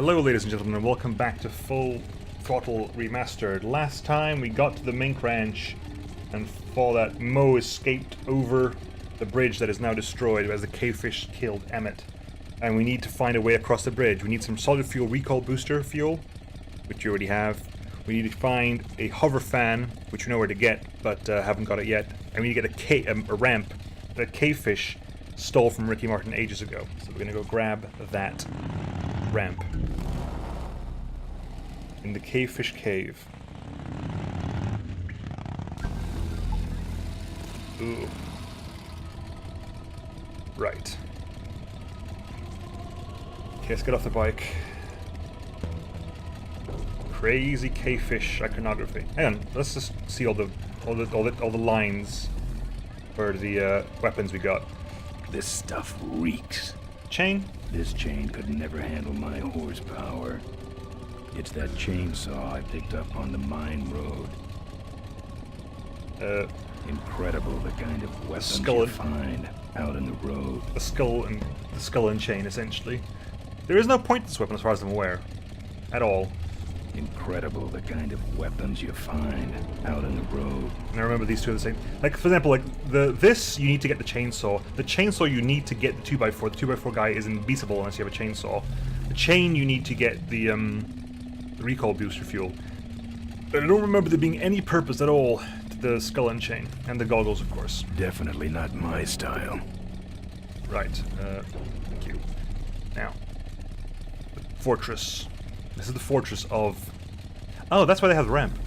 Hello ladies and gentlemen, and welcome back to Full Throttle Remastered. Last time we got to the mink ranch and saw that Mo escaped over the bridge that is now destroyed as the cavefish killed Emmett. And we need to find a way across the bridge. We need some solid fuel recall booster fuel, which you already have. We need to find a hover fan, which we know where to get, but haven't got it yet. And we need to get a ramp that cavefish stole from Ricky Martin ages ago. So we're gonna go grab that ramp in the cavefish cave. Ooh. Right. Okay, let's get off the bike. Crazy cavefish iconography. Hang on, let's just see all the lines for the weapons we got. This stuff reeks. Chain? This chain could never handle my horsepower. It's that chainsaw I picked up on the mine road. Incredible the kind of weapons you find out in the road. The skull and chain, essentially. There is no point to this weapon as far as I'm aware. At all. Incredible the kind of weapons you find out in the road. And I remember these two are the same. Like, for example, like, this, you need to get the chainsaw. The chainsaw, you need to get the 2x4. The 2x4 guy is unbeatable unless you have a chainsaw. The chain, you need to get the recall booster fuel. But I don't remember there being any purpose at all to the skull and chain. And the goggles, of course. Definitely not my style. Right, thank you. Now, the fortress. This is the fortress of... Oh, that's why they have the ramp.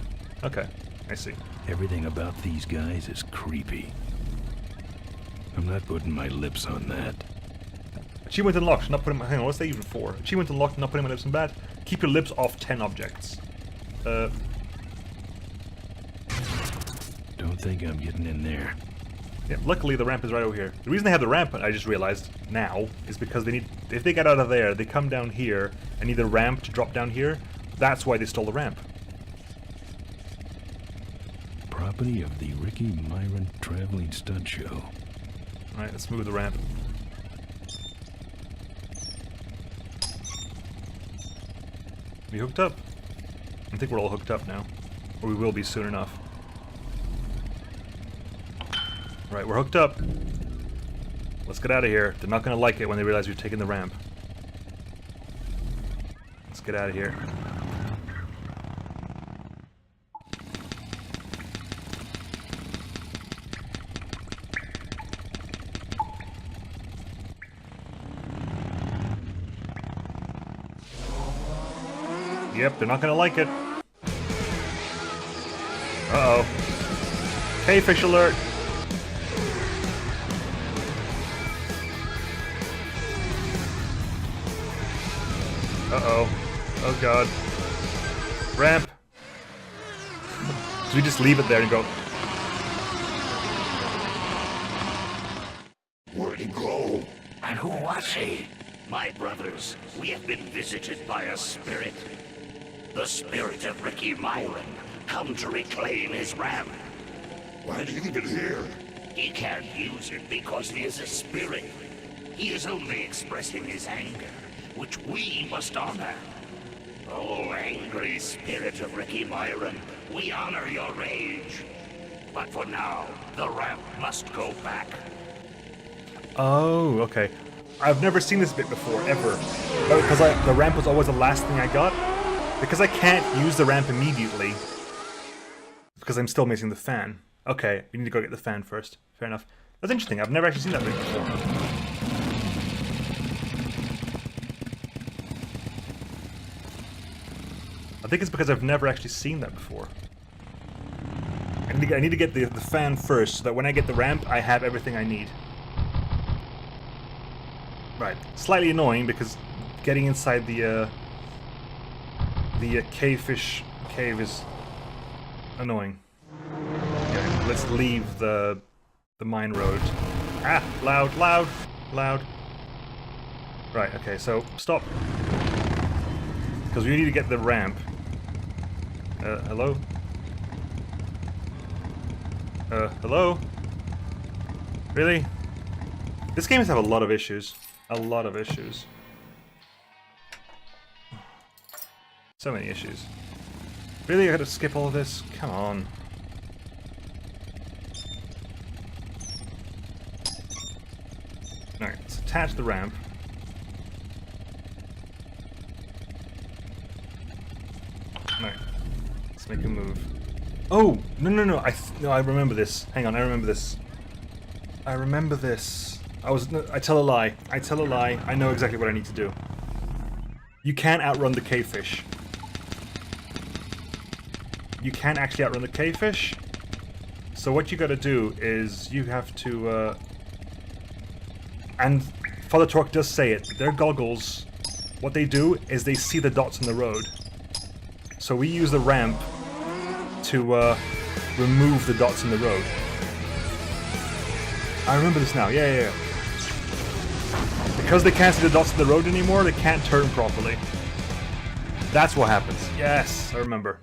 Okay, I see. Everything about these guys is creepy. I'm not putting my lips on that. Achievement unlocked, not putting my... Hang on, what's that even for? Achievement unlocked, not putting my lips in bad? Keep your lips off 10 objects. Don't think I'm getting in there. Yeah, luckily the ramp is right over here. The reason they have the ramp, I just realized now, is because they need... If they get out of there, they come down here and need the ramp to drop down here. That's why they stole the ramp. Property of the Ricky Myron Traveling Stud Show. Alright, let's move the ramp. We hooked up? I think we're all hooked up now. Or we will be soon enough. Right, we're hooked up. Let's get out of here. They're not going to like it when they realize we've taken the ramp. Let's get out of here. Yep, they're not going to like it. Uh-oh. Cavefish alert! Uh-oh. Oh god. Ramp! So we just leave it there and go... Where'd he go? And who was he? My brothers, we have been visited by a spirit. The spirit of Ricky Myron, come to reclaim his ramp. Why'd he leave it here? He can't use it because he is a spirit. He is only expressing his anger, which we must honor. Oh, angry spirit of Ricky Myron, we honor your rage. But for now, the ramp must go back. Oh, okay. I've never seen this bit before, ever. Because the ramp was always the last thing I got. Because I can't use the ramp immediately. Because I'm still missing the fan. Okay, we need to go get the fan first. Fair enough. That's interesting, I've never actually seen that bit before. I think it's because I've never actually seen that before. I need to get the fan first, so that when I get the ramp, I have everything I need. Right. Slightly annoying, because getting inside the cavefish cave is annoying. Okay, let's leave the mine road. Ah! Loud, loud, loud. Right, okay, so stop. Because we need to get the ramp. Hello? Hello? Really? This game has a lot of issues. A lot of issues. So many issues. Really, I gotta skip all of this? Come on. Alright, let's attach the ramp. Alright, let's make a move. Oh! No, I remember this. Hang on, I remember this. I remember this. I tell a lie. I know exactly what I need to do. You can't outrun the cavefish. You can't actually outrun the cavefish. So what you gotta do is you have to, and Father Torque does say it, their goggles, what they do is they see the dots in the road. So we use the ramp to remove the dots in the road. I remember this now, yeah. Because they can't see the dots in the road anymore, they can't turn properly. That's what happens. Yes, I remember.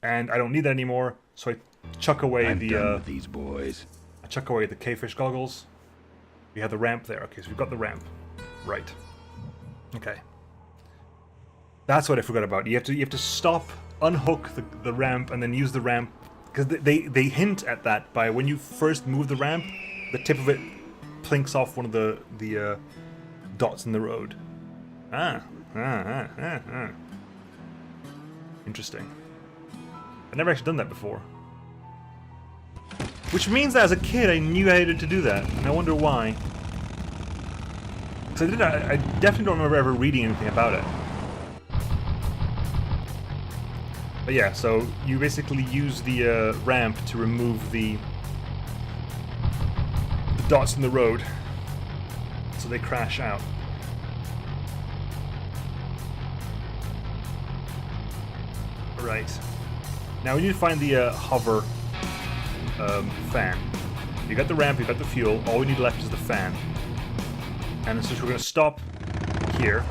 And I don't need that anymore, so I chuck away I'm done with these boys. I chuck away the cavefish goggles. We have the ramp there. Okay, so we've got the ramp. Right. Okay. That's what I forgot about. You have to stop, unhook the ramp, and then use the ramp, because they hint at that by when you first move the ramp, the tip of it plinks off one of the dots in the road. Interesting. I've never actually done that before. Which means that as a kid I knew I needed to do that, and I wonder why. Because I definitely don't remember ever reading anything about it. But yeah, so you basically use the ramp to remove the dots in the road, so they crash out. Right. Now we need to find the hover fan. You got the ramp, you got the fuel, all we need left is the fan. And so we're going to stop here,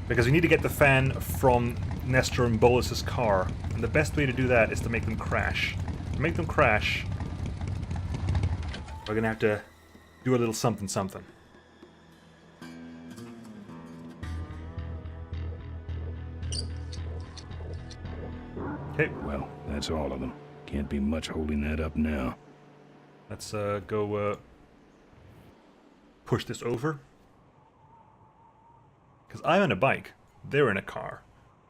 because we need to get the fan from Nestor and Bolus's car. And the best way to do that is to make them crash. To make them crash, we're going to have to do a little something something. Okay. Well, that's all of them. Can't be much holding that up now. Let's go push this over. Because I'm on a bike. They're in a car.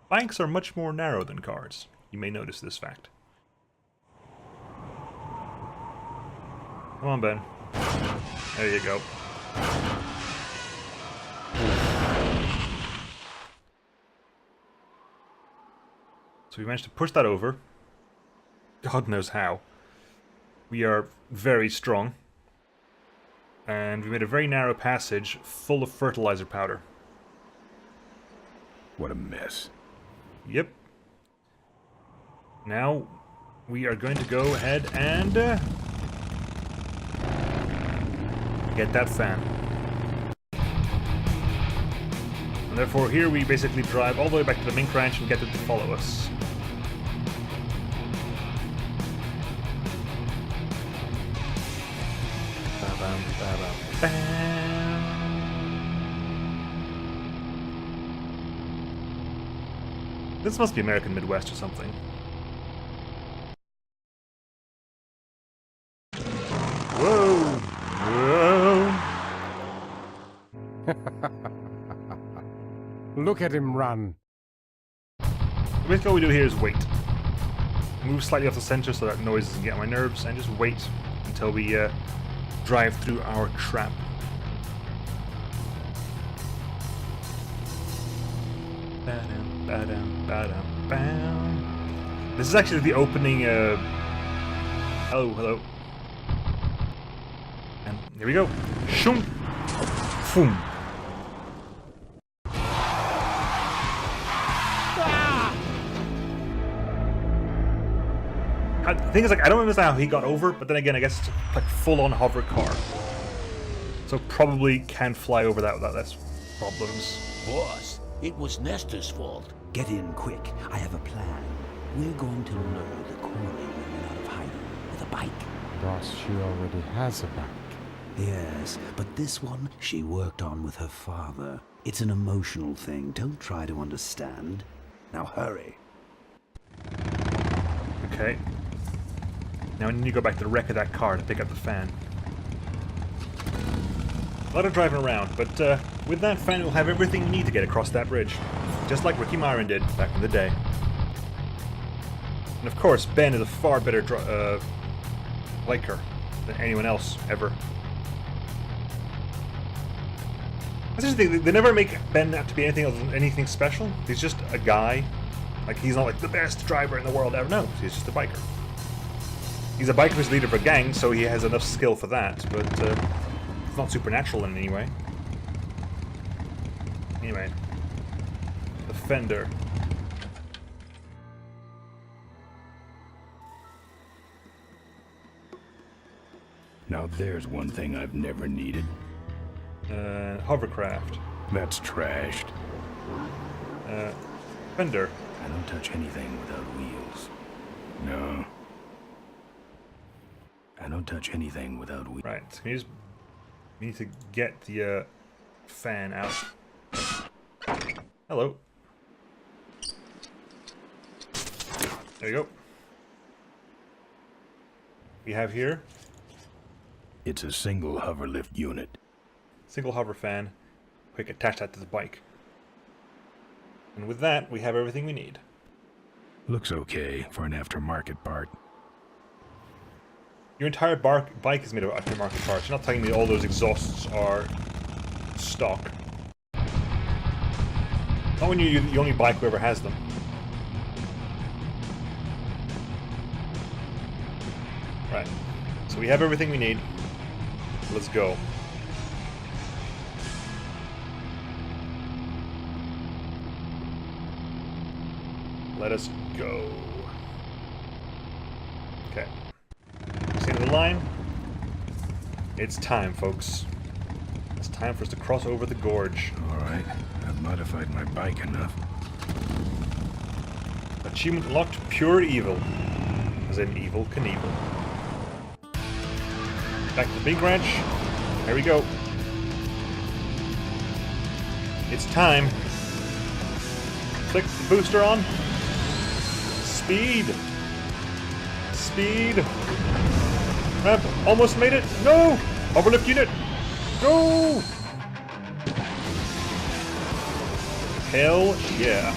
Bikes are much more narrow than cars. You may notice this fact. Come on, Ben. There you go. So we managed to push that over. God knows how. We are very strong. And we made a very narrow passage full of fertilizer powder. What a mess. Yep. Now we are going to go ahead and get that fan. And therefore here we basically drive all the way back to the mink ranch and get them to follow us. Ba-bam, ba-bam, bam. This must be American Midwest or something. Whoa! Whoa! Look at him run. Basically all we do here is wait. Move slightly off the center so that noise doesn't get on my nerves, and just wait until we drive through our trap. Ba-dum, ba-dum, ba-dum, bam. This is actually the opening. Hello, hello. And here we go. Shoom! Foom! The thing is, like, I don't understand how he got over, but then again, I guess it's like full-on hover car. So probably can fly over that without less problems. Boss, it was Nestor's fault. Get in quick. I have a plan. We're going to lure the quarry women out of hiding with a bike. Boss, she already has a bike. Yes, but this one she worked on with her father. It's an emotional thing. Don't try to understand. Now hurry. Okay. Now I need to go back to the wreck of that car to pick up the fan. A lot of driving around, but with that fan we'll have everything we need to get across that bridge. Just like Ricky Myron did back in the day. And of course, Ben is a far better biker than anyone else ever. That's the thing, they never make Ben out to be anything other than anything special. He's just a guy. Like, he's not like the best driver in the world ever. No, he's just a biker. He's a biker who's leader of a gang, so he has enough skill for that, but it's not supernatural in any way. Anyway. The fender. Now there's one thing I've never needed. Hovercraft. That's trashed. Fender. I don't touch anything without wheels. No. I don't touch anything without wheels. Right. We need to get the fan out. Hello. There you go. We have here It's a single hoverlift unit. single hover fan. Quick, attach that to the bike. And with that, we have everything we need. Looks okay for an aftermarket part. Your entire bike is made of aftermarket parts. You're not telling me all those exhausts are stock. Not when you're the only bike who ever has them. Right. So we have everything we need. Let's go. Let us go. Okay. See the line? It's time, folks. It's time for us to cross over the gorge. Alright, I've modified my bike enough. Achievement unlocked, Pure Evil. As in Evil Knievel. Back to the big ranch. Here we go. It's time. Click the booster on. Speed. Speed. Ramp, almost made it. No! Overlift unit. Go! Hell yeah.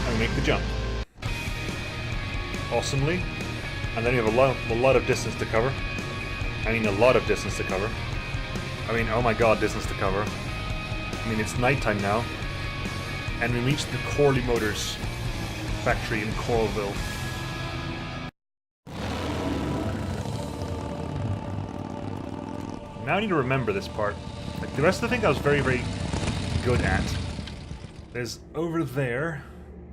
And we make the jump. Awesomely. And then you have a lot of distance to cover. I mean, a lot of distance to cover. I mean, oh my god, distance to cover. I mean, it's nighttime now. And we reached the Corley Motors factory in Coralville. Now I need to remember this part. Like, the rest of the thing I was very, very good at. There's over there.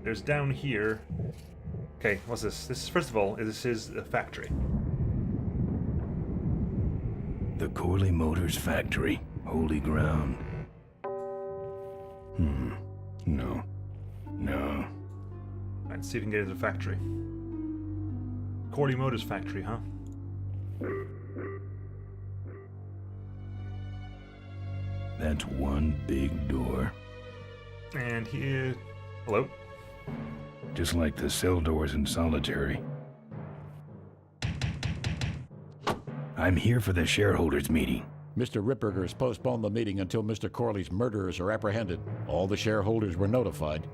There's down here. Okay, what's this? This is, first of all, this is a factory. The Corley Motors factory. Holy ground. No. No. Let's see if we can get into the factory. Corley Motors factory, huh? That's one big door. And here... Hello? Just like the cell doors in Solitary. I'm here for the shareholders meeting. Mr. Ripperger has postponed the meeting until Mr. Corley's murderers are apprehended. All the shareholders were notified.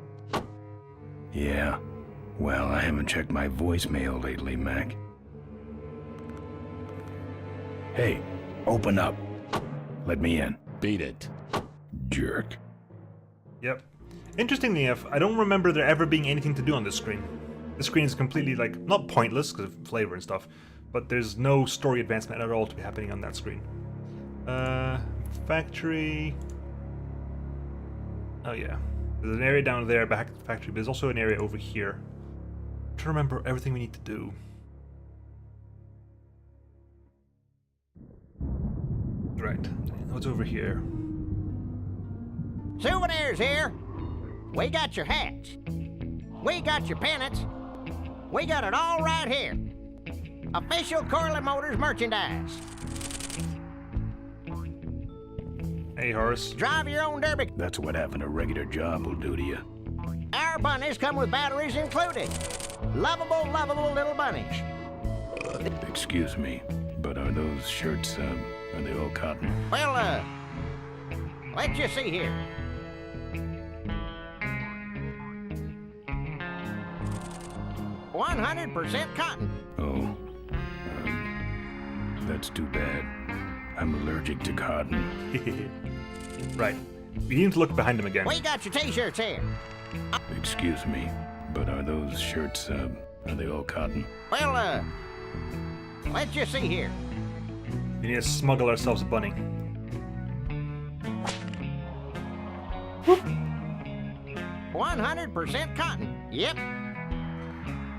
Yeah. Well, I haven't checked my voicemail lately, Mac. Hey, open up. Let me in. Beat it. Jerk. Yep. Interestingly enough, I don't remember there ever being anything to do on this screen. This screen is completely, like, not pointless because of flavor and stuff, but there's no story advancement at all to be happening on that screen. Factory... Oh yeah. There's an area down there back at the factory, but there's also an area over here. I'm trying to remember everything we need to do. Right. What's over here? Souvenirs here. We got your hats. We got your pennants. We got it all right here. Official Corley Motors merchandise. Hey, horse. Drive your own derby. That's what having a regular job will do to you. Our bunnies come with batteries included. Lovable, lovable little bunnies. Excuse me, but are those shirts, are they all cotton? Well, let's just see here. "100% cotton." Oh, that's too bad. I'm allergic to cotton. Right. You need to look behind him again. We got your t-shirts here. Excuse me, but are those shirts, are they all cotton? Well, let's just see here. We need to smuggle ourselves a bunny. 100% cotton. Yep.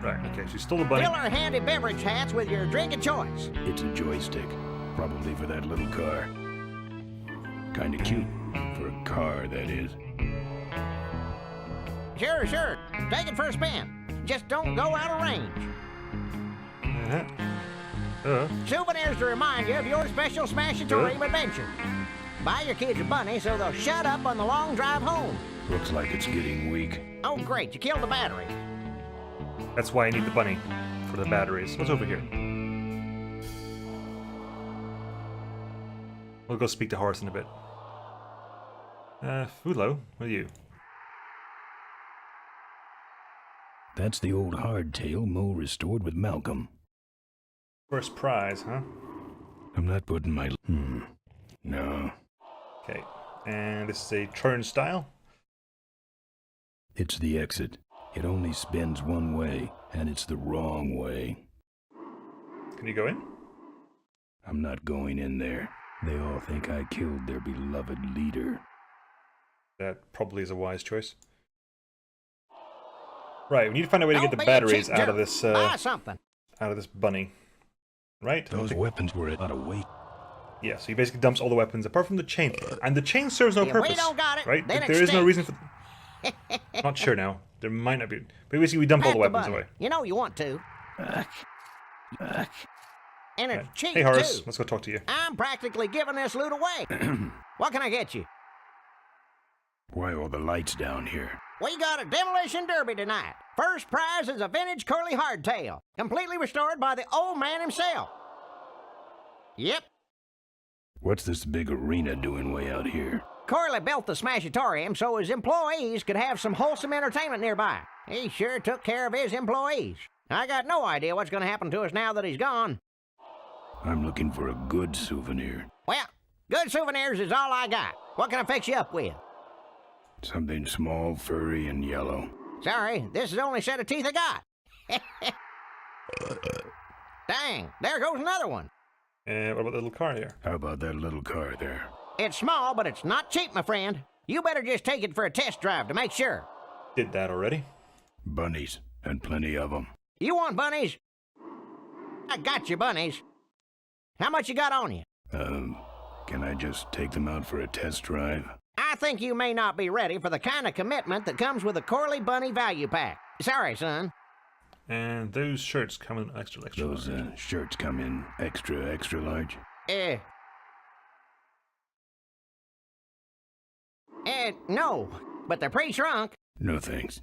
Right, okay, she stole the bunny. Fill our handy beverage hats with your drink of choice. It's a joystick, probably for that little car. Kinda cute, for a car, that is. Sure, sure. Take it for a spin. Just don't go out of range. Souvenirs to remind you of your special Smash-a-Torium adventure. Buy your kids a bunny so they'll shut up on the long drive home. Looks like it's getting weak. Oh, great. You killed the battery. That's why I need the bunny, for the batteries. What's over here? We'll go speak to Horace in a bit. Fulo, what are you? That's the old hardtail Mo restored with Malcolm. First prize, huh? I'm not putting my... No. Okay, and this is a turnstile. It's the exit. It only spins one way, and it's the wrong way. Can you go in? I'm not going in there. They all think I killed their beloved leader. That probably is a wise choice. Right, we need to find a way to Don't get the be a batteries cheap out of jerk. this Buy something. out of this bunny. Right? Those weapons were out of weight. Yeah, so he basically dumps all the weapons apart from the chain. And the chain serves no If we purpose. don't got it, right? then There is no it reason for Not sure now. There might not be. But basically we dump all the Pack weapons bunny. away. You know you want to. And it's Right. cheap, Hey Horace, too. let's go talk to you. I'm practically giving this loot away. What can I get you? Why all the lights down here? We got a demolition derby tonight. First prize is a vintage curly hardtail, completely restored by the old man himself. Yep, What's this big arena doing way out here? Corley built the Smash-a-Torium so his employees could have some wholesome entertainment nearby. He sure took care of his employees. I got no idea what's going to happen to us now that he's gone. I'm looking for a good souvenir. Well, good souvenirs is all I got. What can I fix you up with? Something small, furry, and yellow. Sorry, this is the only set of teeth I got. Dang, there goes another one. What about the little car here? How about that little car there? It's small, but it's not cheap, my friend. You better just take it for a test drive to make sure. Did that already. Bunnies, and plenty of them. You want bunnies? I got your bunnies. How much you got on you? Can I just take them out for a test drive? I think you may not be ready for the kind of commitment that comes with a Corley Bunny value pack. Sorry, son. And those shirts come in extra Those large. shirts come in extra large. No, but they're pretty shrunk. No thanks.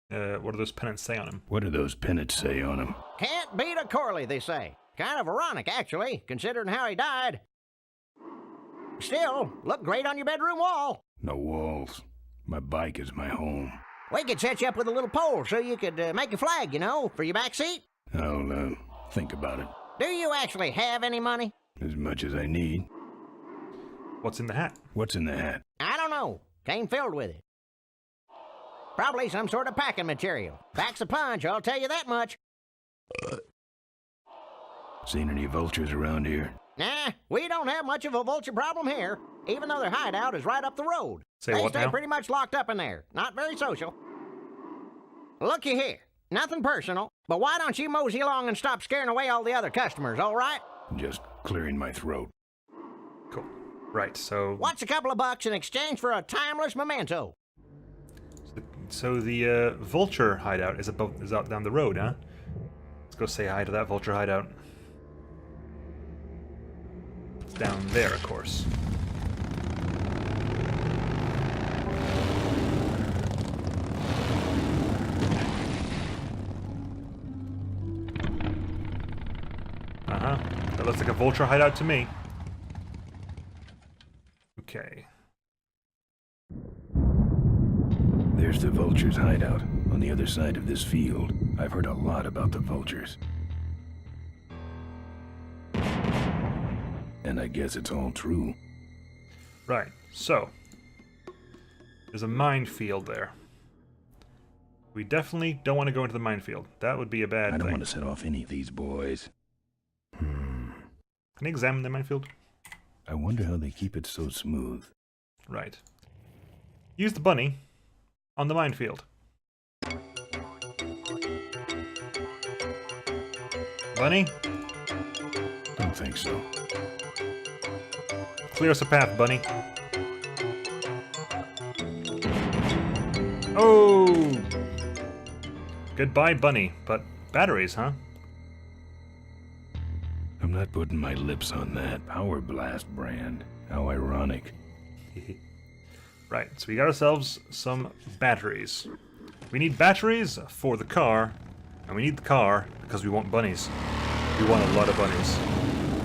What do those pennants say on them? What do those pennants say on them? Can't beat a Corley, they say. Kind of ironic, actually, considering how he died. Still, look great on your bedroom wall. No walls. My bike is my home. We could set you up with a little pole so you could make a flag, you know, for your back seat. I'll, think about it. Do you actually have any money? As much as I need. What's in the hat? What's in the hat? I don't know. Came filled with it. Probably some sort of packing material. Packs a punch, I'll tell you that much. Seen any vultures around here? Nah, we don't have much of a vulture problem here, even though their hideout is right up the road. Say they what stay now? pretty much locked up in there. Not very social. Looky here. Nothing personal, but why don't you mosey along and stop scaring away all the other customers, all right? Just clearing my throat. Cool. Right, so... What's a couple of bucks in exchange for a timeless memento? So the vulture hideout is out down the road, huh? Let's go say hi to that vulture hideout. It's down there, of course. Uh-huh. That looks like a vulture hideout to me. Okay. There's the vulture's hideout on the other side of this field. I've heard a lot about the vultures. And I guess it's all true. Right, so there's a minefield there. We definitely don't want to go into the minefield. That would be a bad thing. I don't want to set off any of these boys. Can I examine the minefield? I wonder how they keep it so smooth. Right. Use the bunny on the minefield. Bunny? Don't think so. Clear us a path, bunny. Oh! Goodbye, bunny. But batteries, huh? I'm not putting my lips on that Power Blast brand. How ironic. Right, so we got ourselves some batteries. We need batteries for the car, and we need the car because we want bunnies. We want a lot of bunnies.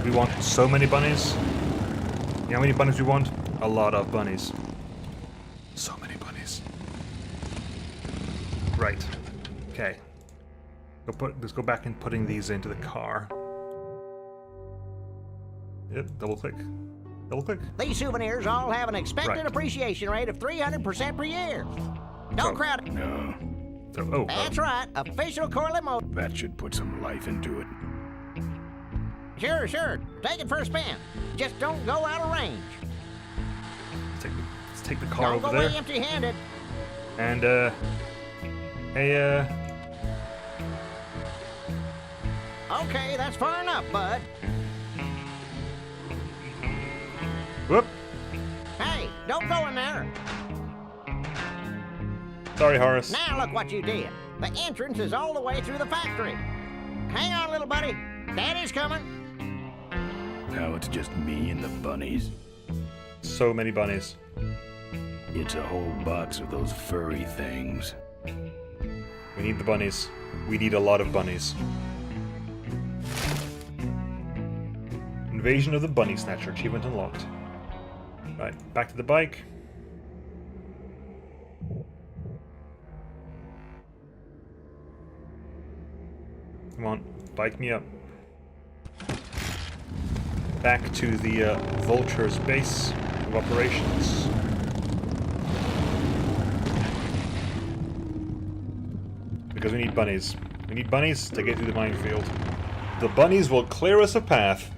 We want so many bunnies. You know how many bunnies we want? A lot of bunnies. So many bunnies. Right. Okay. Let's go back and putting these into the car. Yep, double click. Double click. These souvenirs all have an expected Right. appreciation rate of 300% per year. Don't crowd it. No, Oh, That's right. Official Corley Motor. that should put some life into it. Sure, sure. Take it for a spin. Just don't go out of range. let's take the car Don't over go away there. empty-handed. And, hey, Okay, that's far enough, bud. whoop. Hey, don't go in there. Sorry, Horace. Now look what you did. The entrance is all the way through the factory. Hang on, little buddy. Daddy's coming. Now it's just me and the bunnies. So many bunnies. It's a whole box of those furry things. We need the bunnies. We need a lot of bunnies. Invasion of the Bunny Snatcher. Achievement unlocked. Right, back to the bike. Come on, bike me up. Back to the Vulture's base of operations. Because we need bunnies. We need bunnies to get through the minefield. The bunnies will clear us a path.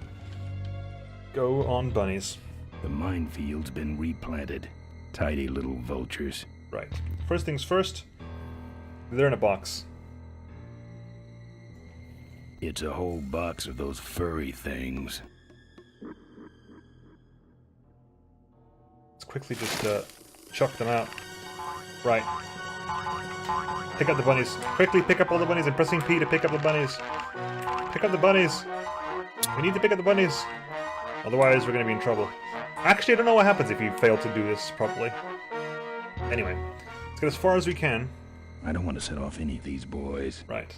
Go on, bunnies. The minefield's been replanted. Tidy little vultures. Right. First things first, they're in a box. It's a whole box of those furry things. Let's quickly just chuck them out. Right. Pick up the bunnies. Quickly pick up all the bunnies. I'm pressing P to pick up the bunnies. Pick up the bunnies. We need to pick up the bunnies. Otherwise, we're going to be in trouble. Actually, I don't know what happens if you fail to do this properly. Anyway, let's get as far as we can. I don't want to set off any of these boys. Right.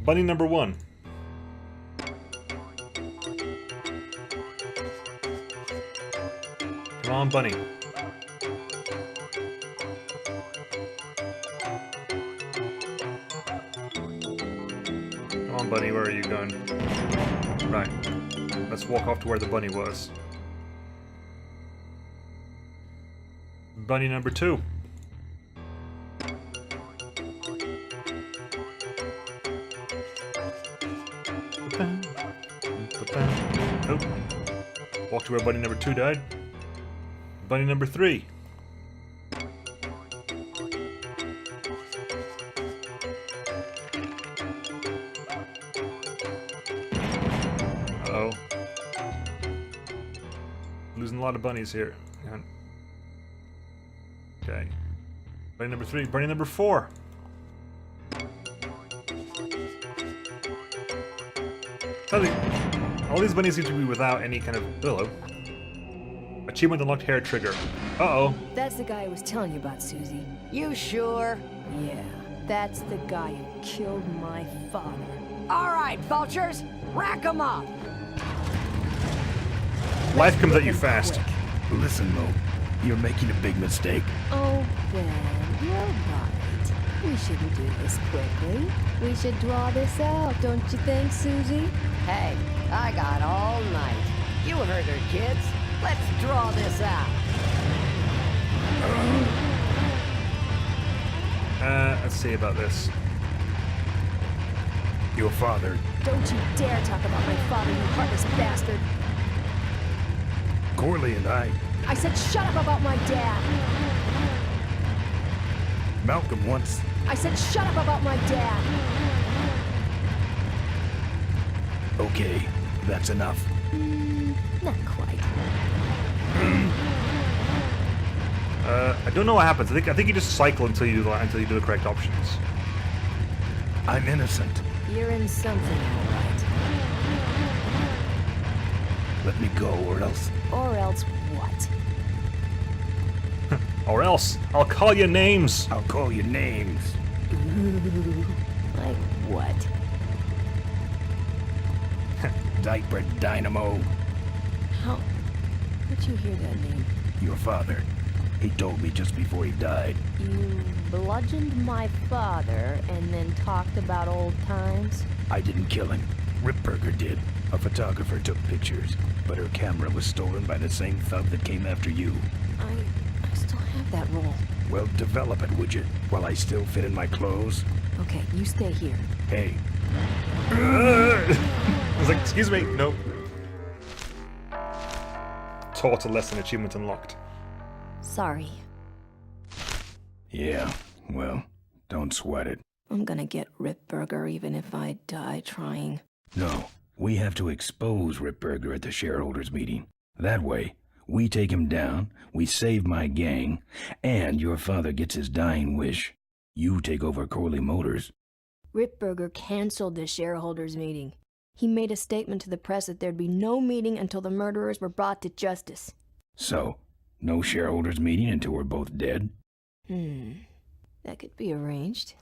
Bunny number 1. Come on, bunny. Come on, bunny, where are you going? Right. Let's walk off to where the bunny was. Bunny number 2. Nope. Walk to where bunny number 2 died. Bunny number 3. Uh-oh. Losing a lot of bunnies here. Hang on. Okay. Bunny number 3. Bunny number 4. All these bunnies seem to be without any kind of pillow. Achievement unlocked hair trigger. Uh-oh. That's the guy I was telling you about, Susie. You sure? Yeah, that's the guy who killed my father. All right, vultures, rack 'em up. Life comes at you fast. Listen, Mo, you're making a big mistake. Oh, Ben, you're right. We shouldn't do this quickly. We should draw this out, don't you think, Susie? Hey, I got all night. You heard her, kids. Let's draw this out. Let's see about this. Your father, Don't you dare talk about my father, you heartless bastard. Corley, and I said shut up about my dad. Malcolm once. I said shut up about my dad. Okay, that's enough. Not quite. I don't know what happens. I think you just cycle until you do the correct options. I'm innocent. You're in something, all right. Let me go, or else. Or else what? Or else I'll call you names. I'll call you names. Ooh, like what? Diaper Dynamo. How? How'd you hear that name? Your father. He told me just before he died. You bludgeoned my father and then talked about old times? I didn't kill him. Ripburger did. A photographer took pictures, but her camera was stolen by the same thug that came after you. I still have that roll. Well, develop it, would you? While I still fit in my clothes? Okay, you stay here. Hey. I was like, excuse me, nope. Taught a lesson, achievement unlocked. Sorry. Yeah, well, don't sweat it. I'm gonna get Ripburger even if I die trying. No, we have to expose Ripburger at the shareholders meeting. That way, we take him down, we save my gang, and your father gets his dying wish. You take over Corley Motors. Ripburger canceled the shareholders meeting. He made a statement to the press that there'd be no meeting until the murderers were brought to justice. So, no shareholders meeting until we're both dead? That could be arranged.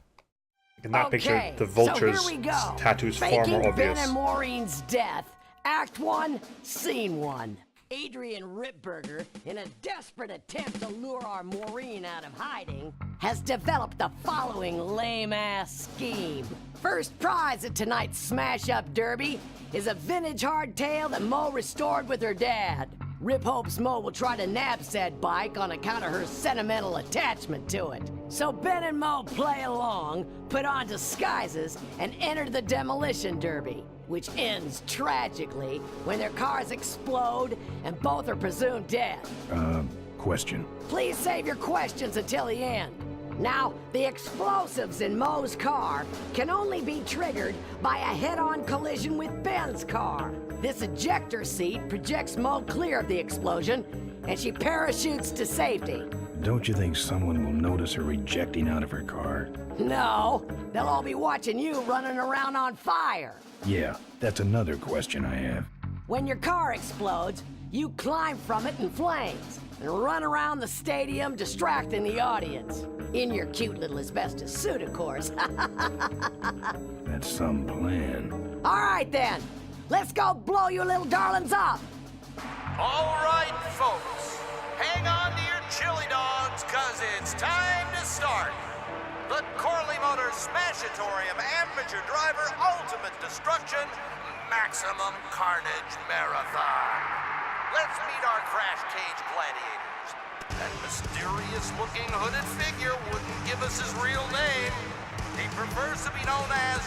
In that picture, the vulture's tattoo's far more Faking obvious. Ben and Maureen's death. Act 1, Scene 1. Adrian Ripburger, in a desperate attempt to lure our Maureen out of hiding, has developed the following lame-ass scheme. First prize at tonight's smash-up derby is a vintage hardtail that Mo restored with her dad. Rip hopes Mo will try to nab said bike on account of her sentimental attachment to it. So Ben and Mo play along, put on disguises, and enter the demolition derby, which ends tragically when their cars explode and both are presumed dead. Question. Please save your questions until the end. Now, the explosives in Mo's car can only be triggered by a head-on collision with Ben's car. This ejector seat projects Mo clear of the explosion, and she parachutes to safety. Don't you think someone will notice her ejecting out of her car? No, they'll all be watching you running around on fire. Yeah, that's another question I have. When your car explodes, you climb from it in flames and run around the stadium distracting the audience. In your cute little asbestos suit, of course. That's some plan. All right, then. Let's go blow you little darlings up. All right, folks. Hang on to your chili dogs, cause it's time to start. The Corley Motors Smashatorium Amateur Driver Ultimate Destruction Maximum Carnage Marathon. Let's meet our crash cage gladiators. That mysterious-looking hooded figure wouldn't give us his real name. He prefers to be known as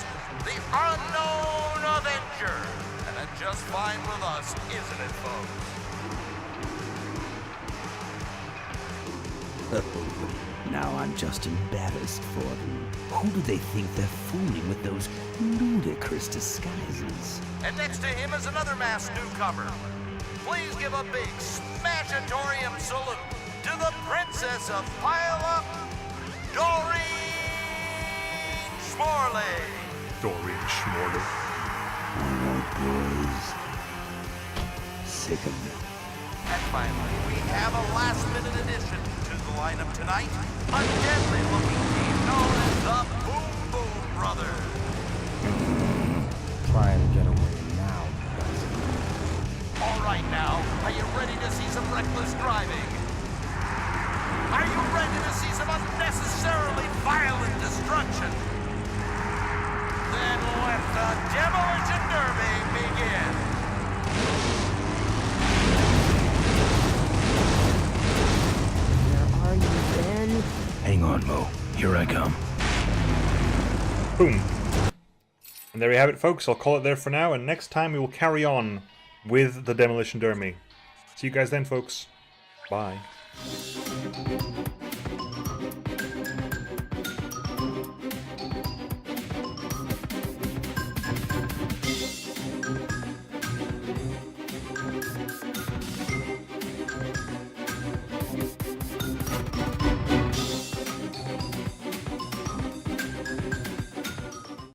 the Unknown Avenger. And that's just fine with us, isn't it, folks? Now I'm just embarrassed for them. Who do they think they're fooling with those ludicrous disguises? And next to him is another masked newcomer. Please give a big Smashatorium salute to the Princess of Pile-Up, Doreen Schmorley. Doreen Schmorley. All right, boys. Sick of them. And finally, we have a last-minute addition to the lineup tonight. A deadly-looking team known as the Boom Boom Brothers. try and get away now. All right now, are you ready to see some reckless driving? Are you ready to see some unnecessarily violent destruction? Then let the Demolition Derby begin! Where are you, Ben? Hang on, Mo. Here I come. Boom. And there you have it, folks. I'll call it there for now, and next time we will carry on with the Demolition Derby. See you guys then, folks. Bye.